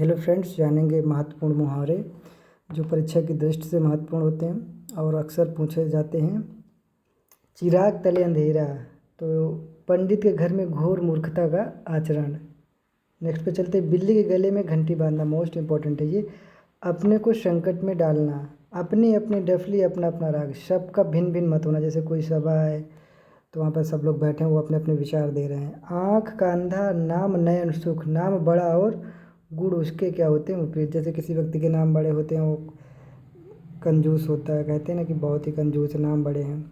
Hello friends, जानेंगे महत्वपूर्ण मुहावरे जो परीक्षा की दृष्टि से महत्वपूर्ण होते हैं और अक्सर पूछे जाते हैं। चिराग तले अंधेरा, तो पंडित के घर में घोर मूर्खता का आचरण। नेक्स्ट पे चलते हैं, बिल्ली के गले में घंटी बांधना, मोस्ट इंपॉर्टेंट है ये। अपने को संकट में डालना, अपनी अपनी डफली अपना अपना राग, सबका भिन्न भिन्न मत होना। जैसे कोई सभा है तो वहाँ पर सब लोग बैठे हैं, वो अपने अपने विचार दे रहे हैं। आँख का अंधा, नाम नयन सुख, नाम बड़ा और गुण उसके क्या होते हैं विपरीत। जैसे किसी व्यक्ति के नाम बड़े होते हैं वो कंजूस होता है, कहते हैं ना कि बहुत ही कंजूस है, नाम बड़े हैं।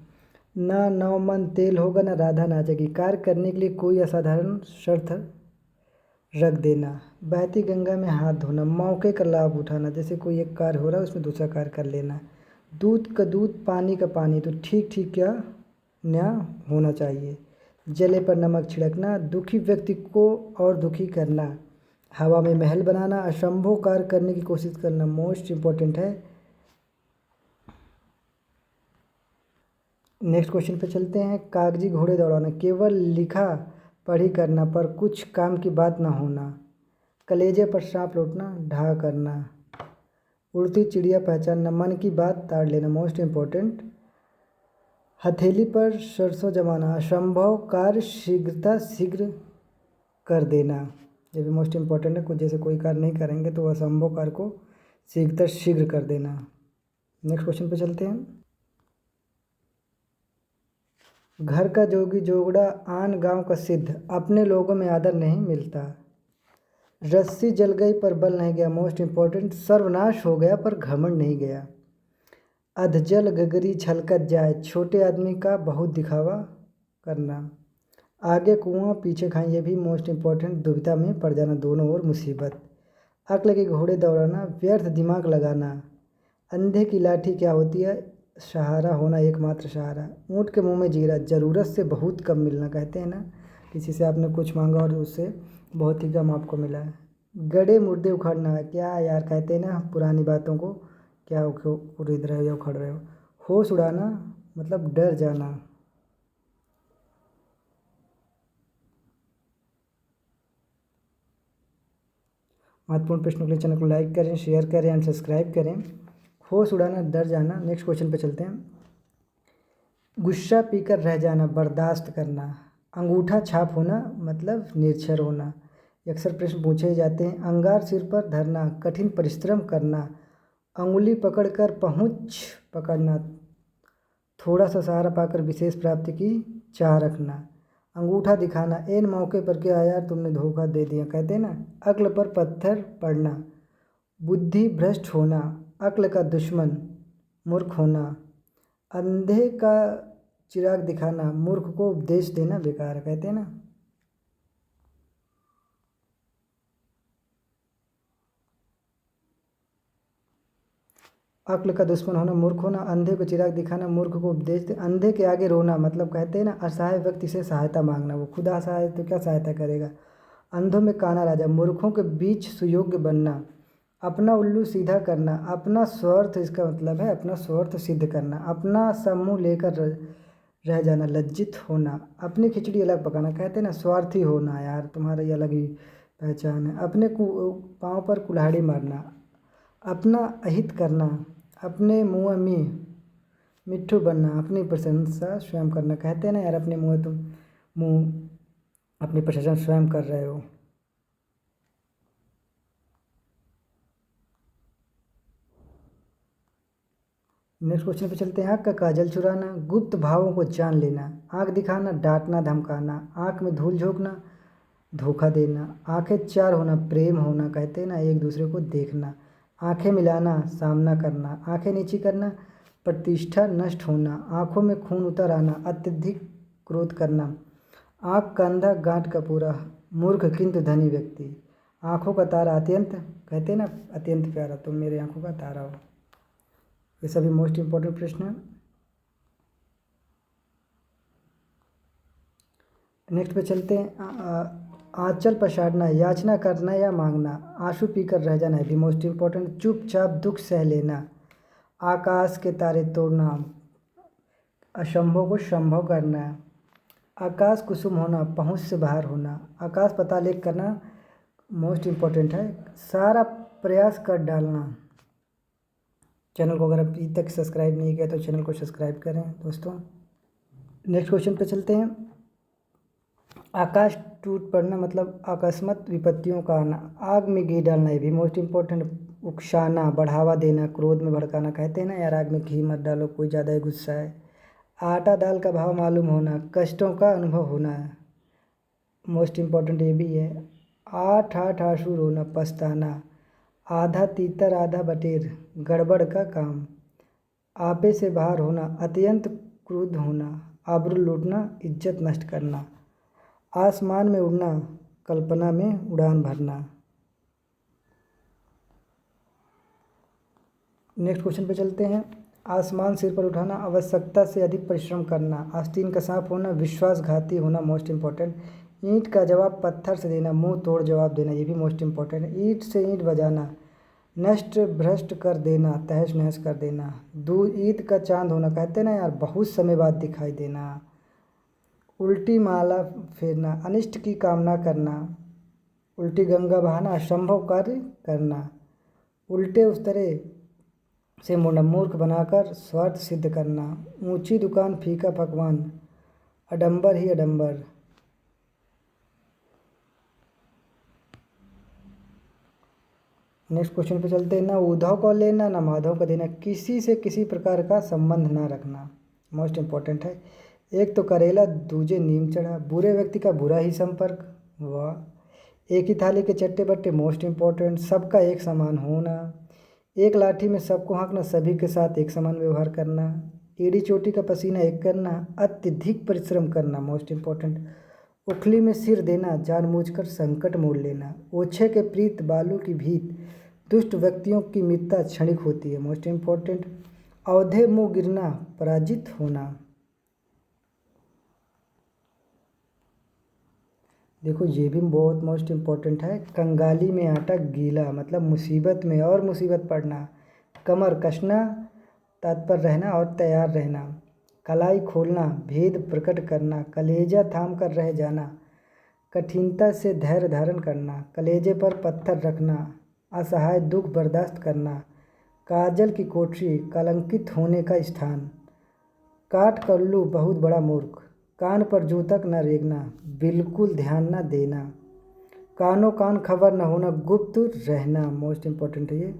ना नौ मन तेल होगा ना राधा नाचेगी, कार्य करने के लिए कोई असाधारण शर्त रख देना। बहती गंगा में हाथ धोना, मौके का लाभ उठाना। जैसे कोई एक कार्य हो रहा है उसमें दूसरा कार्य कर लेना। दूध का दूध, पानी का पानी, तो ठीक ठीक क्या न्याय होना चाहिए। जले पर नमक छिड़कना, दुखी व्यक्ति को और दुखी करना। हवा में महल बनाना, असंभव कार्य करने की कोशिश करना, मोस्ट इम्पॉर्टेंट है। नेक्स्ट क्वेश्चन पे चलते हैं, कागजी घोड़े दौड़ाना, केवल लिखा पढ़ी करना पर कुछ काम की बात ना होना। कलेजे पर सांप लौटना, ढा करना। उड़ती चिड़िया पहचानना, मन की बात ताड़ लेना, मोस्ट इम्पॉर्टेंट। हथेली पर सरसों जमाना, असंभव कार्य शीघ्र कर देना। ये भी मोस्ट इम्पॉर्टेंट है। कुछ जैसे कोई कार्य नहीं करेंगे तो असंभव कार्य को शीघ्र कर देना। नेक्स्ट क्वेश्चन पे चलते हैं, घर का जोगी जोगड़ा, आन गांव का सिद्ध, अपने लोगों में आदर नहीं मिलता। रस्सी जल गई पर बल नहीं गया, मोस्ट इम्पॉर्टेंट। सर्वनाश हो गया पर घमंड नहीं गया। अधजल गगरी छलकत जाए, छोटे आदमी का बहुत दिखावा करना। आगे कुआं पीछे खाएं, ये भी मोस्ट इम्पॉर्टेंट। दुविधा में पड़ जाना, दोनों ओर मुसीबत। अक्ल के घोड़े दौड़ाना, व्यर्थ दिमाग लगाना। अंधे की लाठी क्या होती है, सहारा होना, एकमात्र सहारा। ऊँट के मुंह में जीरा, ज़रूरत से बहुत कम मिलना। कहते हैं ना, किसी से आपने कुछ मांगा और उससे बहुत ही कम आपको मिला है। गड़े मुर्दे उखाड़ना, क्या यार, कहते हैं ना पुरानी बातों को क्या उड़ीद रहे हो या उखाड़ रहे हो। होश उड़ाना मतलब डर जाना। महत्वपूर्ण प्रश्नों के लिए चैनल को लाइक करें, शेयर करें एंड सब्सक्राइब करें। होश उड़ाना, डर जाना। नेक्स्ट क्वेश्चन पे चलते हैं, गुस्सा पीकर रह जाना, बर्दाश्त करना। अंगूठा छाप होना मतलब निरक्षर होना। अक्सर प्रश्न पूछे जाते हैं, अंगार सिर पर धरना, कठिन परिश्रम करना। अंगुली पकड़कर पहुँच पकड़ना, थोड़ा सा सहारा पाकर विशेष प्राप्ति की चाह रखना। अंगूठा दिखाना, एन मौके पर क्या यार तुमने धोखा दे दिया, कहते हैं ना। अक्ल पर पत्थर पड़ना, बुद्धि भ्रष्ट होना। अक्ल का दुश्मन मूर्ख होना। अंधे का चिराग दिखाना, मूर्ख को उपदेश देना बेकार, कहते हैं ना। अक्ल का दुश्मन होना, मूर्ख होना। अंधे को चिराग दिखाना, मूर्ख को उपदेश दे। अंधे के आगे रोना मतलब कहते हैं ना, असहाय व्यक्ति से सहायता मांगना, वो खुद असहाय है तो क्या सहायता करेगा। अंधों में काना राजा, मूर्खों के बीच सुयोग्य बनना। अपना उल्लू सीधा करना, अपना स्वार्थ, इसका मतलब है अपना स्वार्थ सिद्ध करना। अपना समूह लेकर रह जाना, लज्जित होना। अपनी खिचड़ी अलग पकाना, कहते हैं ना स्वार्थी होना, यार तुम्हारा ये अलग ही पहचान है। अपने पाँव पर कुल्हाड़ी मारना। अपना अहित करना, अपने मुँह में मिट्ठू बनना। अपनी प्रशंसा स्वयं करना, कहते हैं ना यार अपने मुँह अपनी प्रशंसा स्वयं कर रहे हो। नेक्स्ट क्वेश्चन पे चलते हैं, आँख का काजल चुराना, गुप्त भावों को जान लेना। आँख दिखाना, डांटना धमकाना। आँख में धूल झोंकना, धोखा देना। आंखें चार होना, प्रेम होना, कहते हैं ना एक दूसरे को देखना। आंखें मिलाना, सामना करना। आंखें नीची करना, प्रतिष्ठा नष्ट होना। आंखों में खून उतर आना, अत्यधिक क्रोध करना। आँख का अंधा, गांठ का पूरा, मूर्ख किंतु धनी व्यक्ति। आँखों का तारा अत्यंत, कहते हैं ना अत्यंत प्यारा, तुम मेरे आँखों का तारा हो। ये सभी मोस्ट इम्पोर्टेंट प्रश्न हैं। नेक्स्ट पे चलते हैं, आंचल पछाड़ना, याचना करना या मांगना। आंसू पीकर रह जाना है भी मोस्ट इम्पोर्टेंट। चुपचाप दुख सह लेना। आकाश के तारे तोड़ना, असंभव को संभव करना। आकाश कुसुम होना, पहुँच से बाहर होना। आकाश पाताल एक करना, मोस्ट इम्पॉर्टेंट है, सारा प्रयास कर डालना। चैनल को अगर अभी तक सब्सक्राइब नहीं किया तो चैनल को सब्सक्राइब करें दोस्तों। नेक्स्ट क्वेश्चन पे चलते हैं। आकाश टूट पड़ना मतलब अकस्मात विपत्तियों का आना। आग में घी डालना, ये भी मोस्ट इम्पॉर्टेंट। उकसाना, बढ़ावा देना, क्रोध में भड़काना। कहते हैं ना यार आग में घी मत डालो, कोई ज़्यादा ही गुस्सा है। आटा दाल का भाव मालूम होना, कष्टों का अनुभव होना है, मोस्ट इम्पॉर्टेंट ये भी है। आठ आठ आंसू रोना, पछताना। आधा तीतर आधा बटेर, गड़बड़ का काम। आपे से बाहर होना, अत्यंत क्रुद्ध होना। आबरू लूटना, इज्जत नष्ट करना। आसमान में उड़ना, कल्पना में उड़ान भरना। नेक्स्ट क्वेश्चन पे चलते हैं। आसमान सिर पर उठाना, आवश्यकता से अधिक परिश्रम करना। आस्तीन का सांप होना, विश्वासघाती होना, मोस्ट इम्पॉर्टेंट। ईंट का जवाब पत्थर से देना, मुंह तोड़ जवाब देना, ये भी मोस्ट इम्पॉर्टेंट है। ईंट से ईंट बजाना, नष्ट भ्रष्ट कर देना, तहस नहस कर देना। दूर ईद का चांद होना, कहते ना यार बहुत समय बाद दिखाई देना। उल्टी माला फेरना, अनिष्ट की कामना करना। उल्टी गंगा बहाना, असंभव कार्य करना। उल्टे उस्तरे से मुड़ना, मूर्ख बनाकर स्वार्थ सिद्ध करना। ऊंची दुकान फीका पकवान, अडंबर ही अडंबर। नेक्स्ट क्वेश्चन पे चलते हैं। ना उद्धव को लेना ना माधव को देना, किसी से किसी प्रकार का संबंध ना रखना, मोस्ट इम्पॉर्टेंट है। एक तो करेला दूजे नीम चढ़ा, बुरे व्यक्ति का बुरा ही संपर्क, वाह। एक ही थाली के चट्टे बट्टे, मोस्ट इम्पॉर्टेंट। सबका एक समान होना। एक लाठी में सबको हाँकना, सभी के साथ एक समान व्यवहार करना। एड़ी चोटी का पसीना एक करना, अत्यधिक परिश्रम करना, मोस्ट इम्पॉर्टेंट। उखली में सिर देना, जानबूझकर संकट मोड़ लेना। ओछे के प्रीत बालू की भीत, दुष्ट व्यक्तियों की मित्रता क्षणिक होती है, मोस्ट इम्पॉर्टेंट। अवधे मुँह गिरना, पराजित होना। देखो ये भी बहुत मोस्ट इम्पॉर्टेंट है। कंगाली में आटा गीला मतलब मुसीबत में और मुसीबत पड़ना। कमर कसना, तत्पर रहना और तैयार रहना। कलाई खोलना, भेद प्रकट करना। कलेजा थाम कर रह जाना, कठिनता से धैर्य धारण करना। कलेजे पर पत्थर रखना, असहाय दुख बर्दाश्त करना। काजल की कोठरी, कलंकित होने का स्थान। काट कल्लू, बहुत बड़ा मूर्ख। कान पर जू तक न रेंगना, बिल्कुल ध्यान न देना। कानों कान खबर न होना, गुप्त रहना, मोस्ट इम्पॉर्टेंट है ये।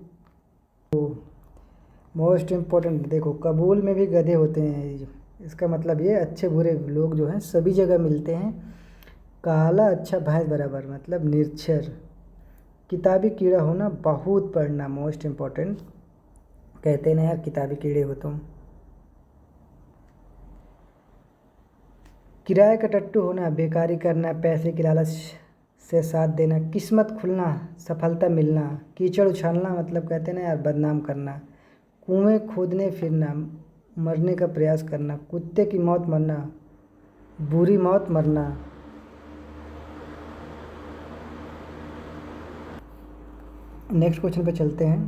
मोस्ट इम्पॉर्टेंट देखो, कबूल में भी गधे होते हैं, इसका मतलब ये अच्छे बुरे लोग जो हैं सभी जगह मिलते हैं। काला अच्छा भैंस बराबर मतलब निरक्षर। किताबी कीड़ा होना, बहुत पढ़ना, मोस्ट इम्पॉर्टेंट। कहते हैं ना यार किताबी कीड़े हो तुम। किराए का टट्टू होना, बेकारी करना, पैसे की लालच से साथ देना। किस्मत खुलना, सफलता मिलना। कीचड़ उछालना मतलब कहते हैं ना यार बदनाम करना। कुएं खोदने फिरना, मरने का प्रयास करना। कुत्ते की मौत मरना, बुरी मौत मरना। नेक्स्ट क्वेश्चन पे चलते हैं।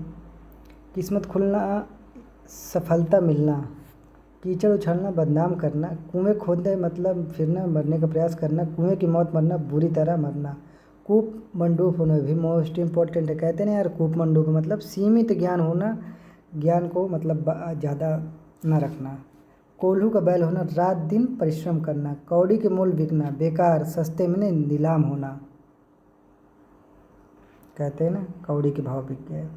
किस्मत खुलना, सफलता मिलना। कीचड़ उछालना, बदनाम करना। कुएं खोदने मतलब फिरना, मरने का प्रयास करना। कुएं की मौत मरना, बुरी तरह मरना। कूप मंडूप होना भी मोस्ट इम्पॉर्टेंट है। कहते हैं ना यार कूप मंडूप मतलब सीमित ज्ञान होना, ज्ञान को मतलब ज़्यादा ना रखना। कोल्हू का बैल होना, रात दिन परिश्रम करना। कौड़ी के मोल बिकना, बेकार सस्ते में नीलाम होना। कहते हैं ना कौड़ी के भाव बिक गए।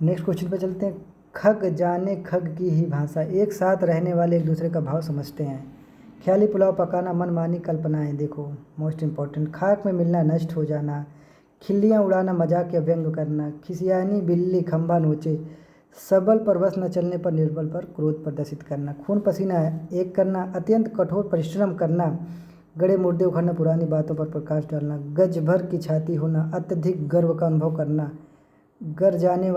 नेक्स्ट क्वेश्चन पे चलते हैं। खग जाने खग की ही भाषा, एक साथ रहने वाले एक दूसरे का भाव समझते हैं। ख्याली पुलाव पकाना, मनमानी कल्पनाएं, देखो मोस्ट इम्पॉर्टेंट। खाक में मिलना, नष्ट हो जाना। खिल्लियाँ उड़ाना, मजाक या व्यंग करना। खिसियानी बिल्ली खंभा नोचे, सबल पर वश न चलने पर निर्बल पर क्रोध प्रदर्शित करना। खून पसीना एक करना, अत्यंत कठोर परिश्रम करना। गड़े मुर्दे उखाड़ना, पुरानी बातों पर प्रकाश डालना। गज भर की छाती होना, अत्यधिक गर्व का अनुभव करना। गरजने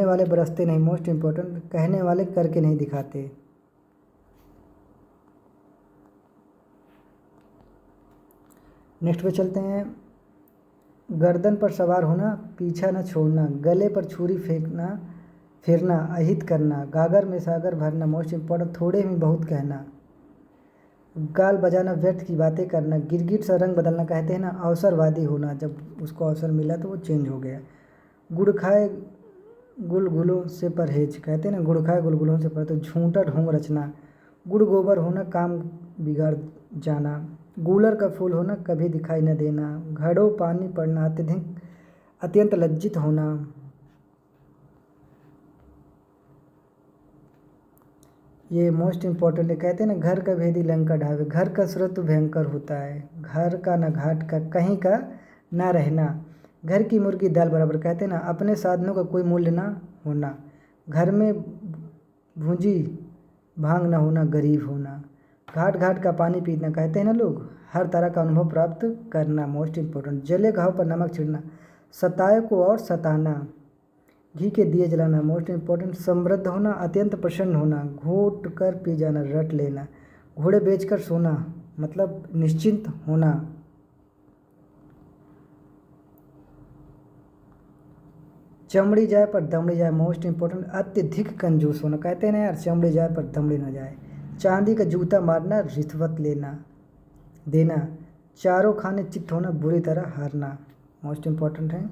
वाले बरसते नहीं, मोस्ट इम्पोर्टेंट। कहने वाले करके नहीं दिखाते। नेक्स्ट पे चलते हैं। गर्दन पर सवार होना, पीछा न छोड़ना। गले पर छुरी फेंकना, फिरना, अहित करना। गागर में सागर भरना, मोस्ट इम्पोर्टेंट। थोड़े में बहुत कहना। गाल बजाना, व्यर्थ की बातें करना, गिरगिट सा रंग बदलना, कहते हैं ना अवसरवादी होना, जब उसको अवसर मिला तो वो चेंज हो गया। गुड़ खाए गुलगुलों से परहेज, कहते हैं ना गुड़ खाए गुलगुलों से परहेज, तो झूठा ढोंग रचना, गुड़ गोबर होना, काम बिगाड़ जाना, गूलर का फूल होना, कभी दिखाई न देना, घड़ों पानी पड़ना, अत्यंत लज्जित होना। ये मोस्ट इम्पॉर्टेंट है, कहते हैं ना घर का भेदी लंका ढावे, घर का सूरज तो भयंकर होता है, घर का न घाट का कहीं का ना रहना, घर की मुर्गी दाल बराबर, कहते हैं ना अपने साधनों का कोई मूल्य ना होना, घर में भूंजी भांग ना होना, गरीब होना, घाट घाट का पानी पीना, कहते हैं ना लोग हर तरह का अनुभव प्राप्त करना, मोस्ट इम्पोर्टेंट, जले घाव पर नमक छिड़ना, सताए को और सताना, घी के दिए जलाना, मोस्ट इम्पोर्टेंट, समृद्ध होना, अत्यंत प्रसन्न होना, घोट कर पी जाना, रट लेना, घोड़े बेचकर सोना, मतलब निश्चिंत होना, चमड़ी जाए पर दमड़ी जाए, मोस्ट इम्पोर्टेंट, अत्यधिक कंजूस होना, कहते हैं ना यार चमड़ी जाए पर दमड़ी ना जाए, चांदी का जूता मारना, रिश्वत लेना देना, चारों खाने चित्त होना, बुरी तरह हारना, मोस्ट इम्पोर्टेंट है।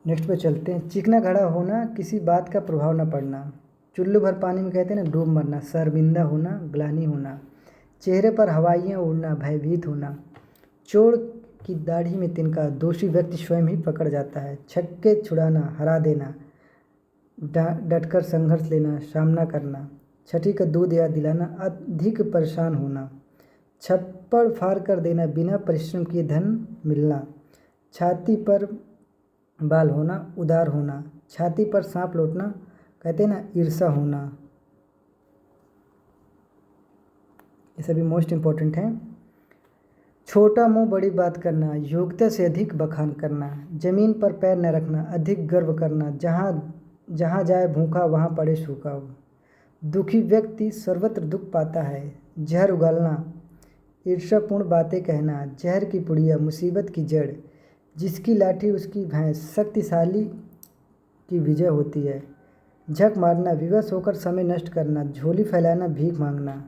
नेक्स्ट पे चलते हैं, चिकना घड़ा होना, किसी बात का प्रभाव न पड़ना, चुल्लू भर पानी में, कहते हैं ना डूब मरना, शर्मिंदा होना, ग्लानि होना, चेहरे पर हवाइयाँ उड़ना, भयभीत होना, चोर की दाढ़ी में तिनका, दोषी व्यक्ति स्वयं ही पकड़ जाता है, छक्के छुड़ाना, हरा देना, डटकर संघर्ष लेना, सामना करना, छठी का दूध याद दिलाना, अधिक परेशान होना, छप्पड़ फाड़ कर देना, बिना परिश्रम किए धन मिलना, छाती पर बाल होना, उदार होना, छाती पर सांप लौटना, कहते हैं ना ईर्षा होना। ये सभी मोस्ट इम्पोर्टेंट हैं। छोटा मुंह बड़ी बात करना, योग्यता से अधिक बखान करना, जमीन पर पैर न रखना, अधिक गर्व करना, जहाँ जाए भूखा वहाँ पड़े सूखा, दुखी व्यक्ति सर्वत्र दुख पाता है, जहर उगलना, ईर्ष्यापूर्ण बातें कहना, जहर की पुड़िया, मुसीबत की जड़, जिसकी लाठी उसकी भैंस, शक्तिशाली की विजय होती है, झक मारना, विवश होकर समय नष्ट करना, झोली फैलाना, भीख मांगना।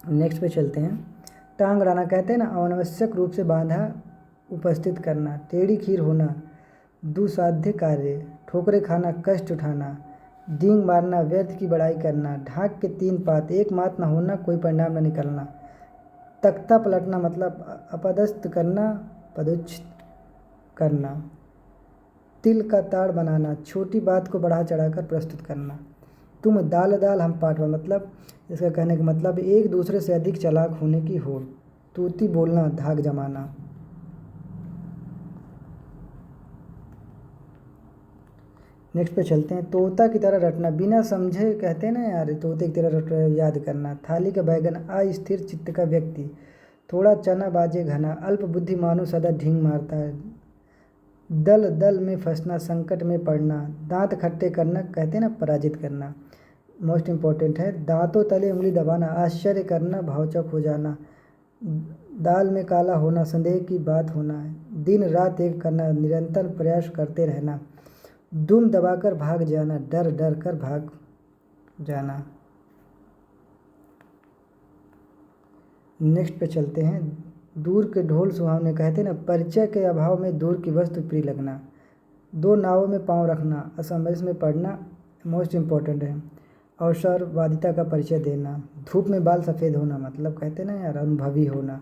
नेक्स्ट पे चलते हैं, टांग अड़ाना, कहते हैं ना अनावश्यक रूप से बाधा उपस्थित करना, टेढ़ी खीर होना, दुसाध्य कार्य, ठोकरे खाना, कष्ट उठाना, डींग मारना, व्यर्थ की बड़ाई करना, ढाक के तीन पात, एक मात न होना, कोई परिणाम न निकलना, तख्ता पलटना, मतलब अपदस्थ करना, पदच्युत करना, तिल का ताड़ बनाना, छोटी बात को बढ़ा चढ़ाकर प्रस्तुत करना, तुम दाल दाल हम पाटवा, मतलब इसका कहने का मतलब एक दूसरे से अधिक चालाक होने की होड़, तूती बोलना, धाक जमाना। नेक्स्ट पे चलते हैं, तोता की तरह रटना, बिना समझे, कहते हैं ना यार तोते की तरह रट याद करना, थाली का बैगन, अस्थिर चित्त का व्यक्ति, थोड़ा चना बाजे घना, अल्प बुद्धि मानो सदा ढींग मारता है, दल दल में फंसना, संकट में पड़ना, दांत खट्टे करना, कहते हैं ना पराजित करना, मोस्ट इम्पोर्टेंट है, दांतों तले उंगली दबाना, आश्चर्य करना, भावचक हो जाना, दाल में काला होना, संदेह की बात होना, दिन रात एक करना, निरंतर प्रयास करते रहना, दुम दबाकर भाग जाना, डर डर कर भाग जाना। नेक्स्ट पे चलते हैं, दूर के ढोल सुहावने, कहते हैं ना परिचय के अभाव में दूर की वस्तु प्रिय लगना, दो नावों में पांव रखना, असमंजस में पड़ना, मोस्ट इम्पोर्टेंट है, अवसरवादिता का परिचय देना, धूप में बाल सफ़ेद होना, मतलब कहते हैं ना यार अनुभवी होना।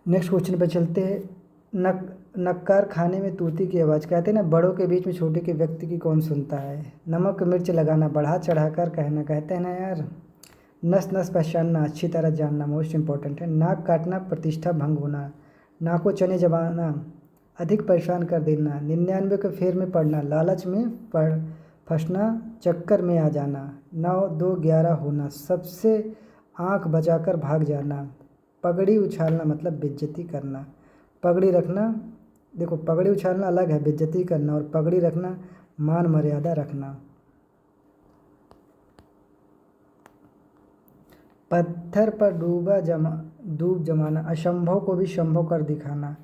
नेक्स्ट क्वेश्चन पे चलते हैं, नक्कार खाने में तूती की आवाज़, कहते हैं ना बड़ों के बीच में छोटे के व्यक्ति की कौन सुनता है, नमक मिर्च लगाना, बढ़ा चढ़ाकर कहना, कहते हैं ना यार नस नस पहचानना, अच्छी तरह जानना, मोस्ट इम्पोर्टेंट है, नाक काटना, प्रतिष्ठा भंग होना, नाको चने जमाना, अधिक परेशान कर देना, 99 के फेर में पड़ना, लालच में पड़ फंसना, चक्कर में आ जाना, 9 2 11 होना, सबसे आंख बचाकर भाग जाना, पगड़ी उछालना, मतलब बेइज्जती करना, पगड़ी रखना, देखो पगड़ी उछालना अलग है, बेइज्जती करना, और पगड़ी रखना मान मर्यादा रखना। पत्थर पर डूब जमाना, असंभव को भी संभव कर दिखाना,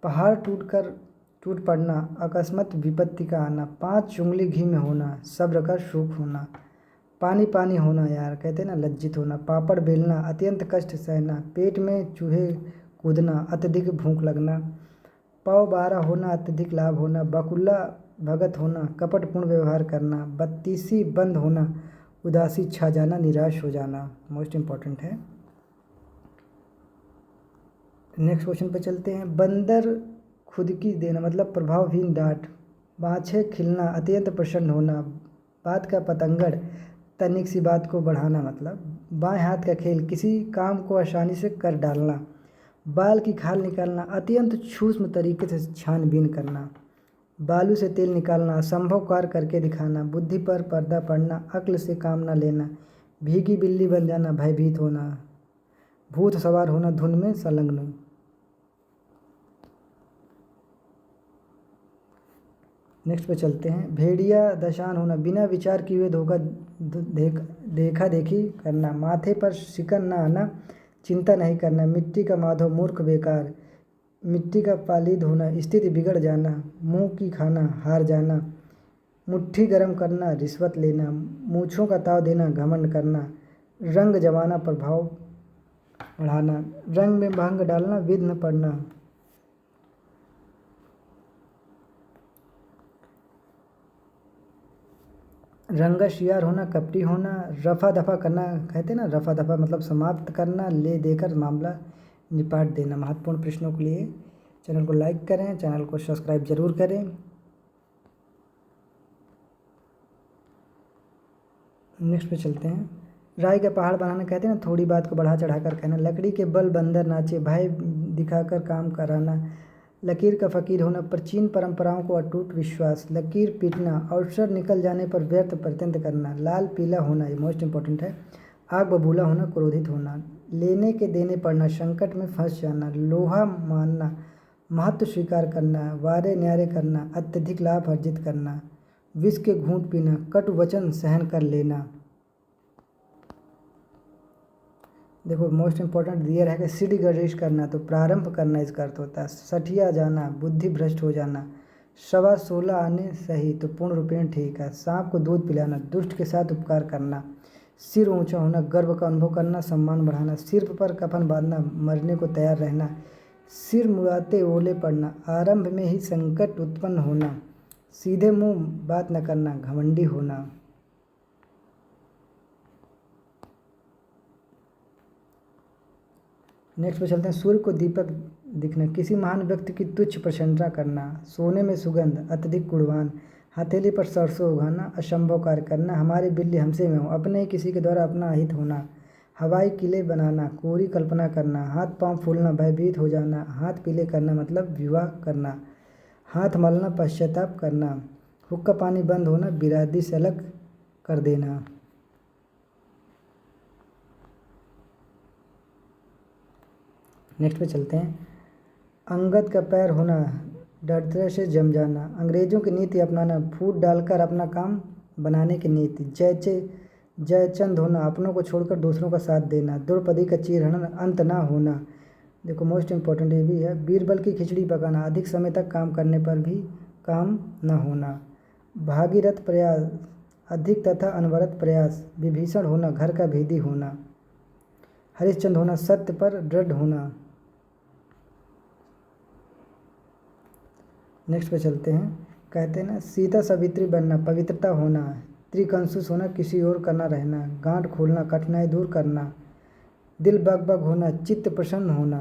पहाड़ टूटकर टूट पड़ना, अकस्मात विपत्ति का आना, 5 उंगली घी में होना, सब्र का सूख होना, पानी पानी होना यार कहते हैं ना, लज्जित होना, पापड़ बेलना, अत्यंत कष्ट सहना, पेट में चूहे कूदना, अत्यधिक भूख लगना, पौ बारह होना, अत्यधिक लाभ होना, बकुला भगत होना, कपटपूर्ण व्यवहार करना, बत्तीसी बंद होना, उदासी छा जाना, निराश हो जाना। मोस्ट इम्पॉर्टेंट है। नेक्स्ट क्वेश्चन पे चलते हैं। बंदर खुद की देना मतलब प्रभावहीन डांट, बाछे खिलना, अत्यंत प्रसन्न होना, बात का पतंगड़, तनिक सी बात को बढ़ाना मतलब, बाएं हाथ का खेल, किसी काम को आसानी से कर डालना, बाल की खाल निकालना, अत्यंत सूक्ष्म तरीके से छानबीन करना, बालू से तेल निकालना, असंभव कार्य करके दिखाना, बुद्धि पर पर्दा पड़ना, अक्ल से काम न लेना, भीगी बिल्ली बन जाना, भयभीत होना, भूत सवार होना, धुन में संलग्न। नेक्स्ट पे चलते हैं। भेड़िया दशान होना, बिना विचार किए हुए धोखा देखा देखी करना, माथे पर शिकन न आना, चिंता नहीं करना, मिट्टी का माधव मूर्ख बेकार, मिट्टी का पालिद होना, स्थिति बिगड़ जाना, मुंह की खाना, हार जाना, मुट्ठी गरम करना, रिश्वत लेना, मूँछों का ताव देना, घमंड करना, रंग जमाना, प्रभाव बढ़ाना, रंग में भंग डालना, विघ्न पड़ना। रंगा शियार होना, कपटी होना, रफा दफा करना कहते हैं ना, रफा दफा मतलब समाप्त करना, ले देकर मामला निपाट देना। महत्वपूर्ण प्रश्नों के लिए चैनल को लाइक करें, चैनल को सब्सक्राइब जरूर करें। नेक्स्ट पे चलते हैं। राई का पहाड़ बनाना कहते हैं ना, थोड़ी बात को बढ़ा चढ़ा कर कहना, लकड़ी के बल बंदर नाचे, भय दिखाकर काम कराना, लकीर का फ़कीर होना, प्राचीन परंपराओं को अटूट विश्वास, लकीर पीटना, अवसर निकल जाने पर व्यर्थ प्रत्यंत करना, लाल पीला होना, ये मोस्ट इम्पॉर्टेंट है, आग बबूला होना, क्रोधित होना, लेने के देने पड़ना, संकट में फंस जाना, लोहा मानना, महत्व स्वीकार करना, वारे न्यारे करना, अत्यधिक लाभ अर्जित करना, विष के घूंट पीना, कटु वचन सहन कर लेना। देखो मोस्ट इंपॉर्टेंट दियर है कि सीढ़ी गर्दिश करना, तो प्रारंभ करना इसका अर्थ होता है, सठिया जाना, बुद्धि भ्रष्ट हो जाना, 16.15 आने सही तो पूर्ण रूपेण ठीक है, सांप को दूध पिलाना, दुष्ट के साथ उपकार करना, सिर ऊंचा होना, गर्व का अनुभव करना, सम्मान बढ़ाना, सिर पर कफन बांधना, मरने को तैयार रहना, सिर मुड़ाते ओले पड़ना, आरंभ में ही संकट उत्पन्न होना, सीधे मुंह बात न करना, घमंडी होना। नेक्स्ट पे चलते हैं। सूर्य को दीपक दिखना, किसी महान व्यक्ति की तुच्छ प्रशंसा करना, सोने में सुगंध, अत्यधिक गुणवान, हथेली पर सरसों उगाना, असंभव कार्य करना, हमारी बिल्ली हमसे में हो, अपने ही किसी के द्वारा अपना अहित होना, हवाई किले बनाना, कोरी कल्पना करना, हाथ पांव फूलना, भयभीत हो जाना, हाथ पीले करना मतलब विवाह करना, हाथ मलना, पश्चाताप करना, हुक्का पानी बंद होना, बिरादरी से अलग कर देना। नेक्स्ट पे चलते हैं। अंगद का पैर होना, डरते से जम जाना, अंग्रेजों की नीति अपनाना, फूट डालकर अपना काम बनाने की नीति, जयचंद होना, अपनों को छोड़कर दूसरों का साथ देना, द्रौपदी का चीरहरण, अंत ना होना। देखो मोस्ट इम्पॉर्टेंट ये भी है, बीरबल की खिचड़ी पकाना, अधिक समय तक काम करने पर भी काम न होना, भागीरथ प्रयास, अधिक तथा अनवरत प्रयास, विभीषण होना, घर का भेदी होना, हरिश्चंद्र होना, सत्य पर दृढ़ होना। नेक्स्ट पे चलते हैं। कहते हैं ना, सीता सावित्री बनना, पवित्रता होना, त्रिकंसुस होना, किसी और का न रहना, गांठ खोलना, कठिनाई दूर करना, दिल बग बग होना, चित्त प्रसन्न होना।